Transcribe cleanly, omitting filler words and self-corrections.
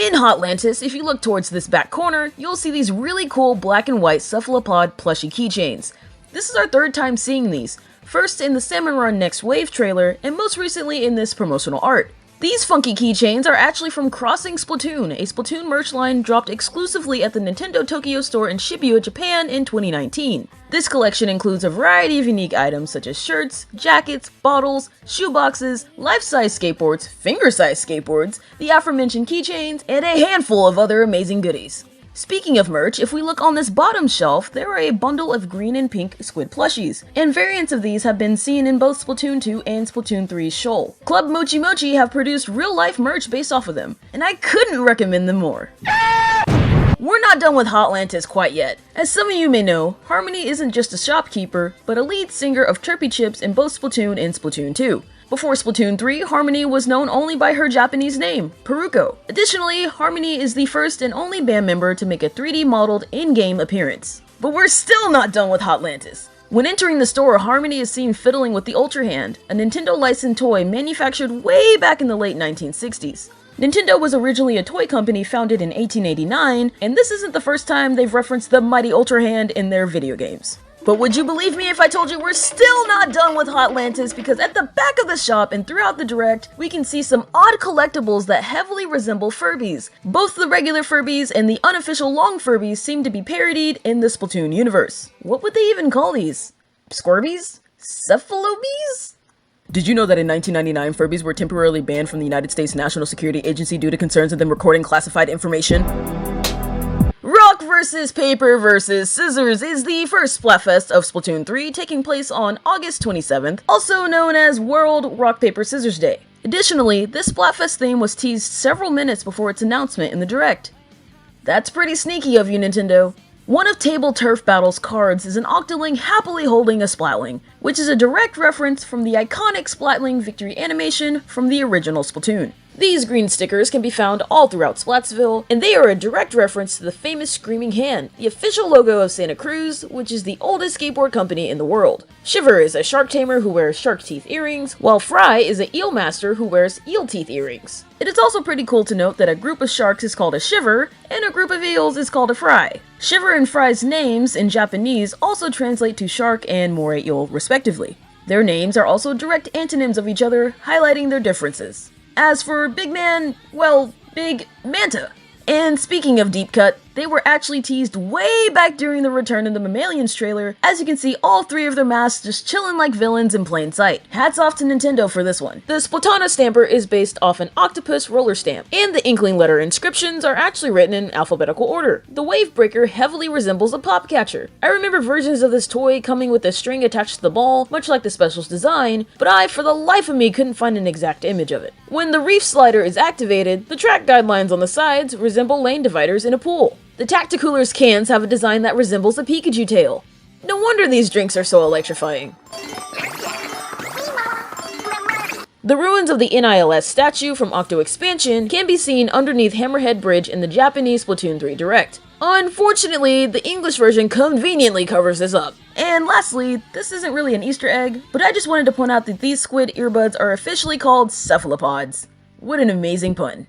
In Hotlantis, if you look towards this back corner, you'll see these really cool black and white cephalopod plushie keychains. This is our third time seeing these, first in the Salmon Run Next Wave trailer, and most recently in this promotional art. These funky keychains are actually from Crossing Splatoon, a Splatoon merch line dropped exclusively at the Nintendo Tokyo store in Shibuya, Japan in 2019. This collection includes a variety of unique items such as shirts, jackets, bottles, shoeboxes, life-size skateboards, finger-size skateboards, the aforementioned keychains, and a handful of other amazing goodies. Speaking of merch, if we look on this bottom shelf, there are a bundle of green and pink squid plushies, and variants of these have been seen in both Splatoon 2 and Splatoon 3's Shoal. Club Mochi Mochi have produced real-life merch based off of them, and I couldn't recommend them more. We're not done with Hotlantis quite yet. As some of you may know, Harmony isn't just a shopkeeper, but a lead singer of Chirpy Chips in both Splatoon and Splatoon 2. Before Splatoon 3, Harmony was known only by her Japanese name, Peruko. Additionally, Harmony is the first and only band member to make a 3D modeled in-game appearance. But we're still not done with Hotlantis. When entering the store, Harmony is seen fiddling with the Ultra Hand, a Nintendo licensed toy manufactured way back in the late 1960s. Nintendo was originally a toy company founded in 1889, and this isn't the first time they've referenced the mighty Ultra Hand in their video games. But would you believe me if I told you we're still not done with Hotlantis, because at the back of the shop and throughout the Direct, we can see some odd collectibles that heavily resemble Furbies. Both the regular Furbies and the unofficial long Furbies seem to be parodied in the Splatoon universe. What would they even call these? Scorbies? Cephalobees? Did you know that in 1999, Furbies were temporarily banned from the United States National Security Agency due to concerns of them recording classified information? Rock vs. Paper vs. Scissors is the first Splatfest of Splatoon 3, taking place on August 27th, also known as World Rock Paper Scissors Day. Additionally, this Splatfest theme was teased several minutes before its announcement in the Direct. That's pretty sneaky of you, Nintendo. One of Table Turf Battle's cards is an Octoling happily holding a Splatling, which is a direct reference from the iconic Splatling victory animation from the original Splatoon. These green stickers can be found all throughout Splatsville, and they are a direct reference to the famous Screaming Hand, the official logo of Santa Cruz, which is the oldest skateboard company in the world. Shiver is a shark tamer who wears shark teeth earrings, while Fry is an eel master who wears eel teeth earrings. It is also pretty cool to note that a group of sharks is called a Shiver, and a group of eels is called a Fry. Shiver and Fry's names in Japanese also translate to shark and moray eel respectively. Their names are also direct antonyms of each other, highlighting their differences. As for Big Man, well, Big Manta. And speaking of deep cut, they were actually teased way back during the Return of the Mammalians trailer. As you can see, all three of their masks just chilling like villains in plain sight. Hats off to Nintendo for this one. The Splatana stamper is based off an octopus roller stamp, and the Inkling letter inscriptions are actually written in alphabetical order. The Wave Breaker heavily resembles a pop catcher. I remember versions of this toy coming with a string attached to the ball, much like the special's design, but I, for the life of me, couldn't find an exact image of it. When the reef slider is activated, the track guidelines on the sides resemble lane dividers in a pool. The Tacticooler's cans have a design that resembles a Pikachu tail. No wonder these drinks are so electrifying. The ruins of the NILS statue from Octo Expansion can be seen underneath Hammerhead Bridge in the Japanese Splatoon 3 Direct. Unfortunately, the English version conveniently covers this up. And lastly, this isn't really an Easter egg, but I just wanted to point out that these squid earbuds are officially called cephalopods. What an amazing pun.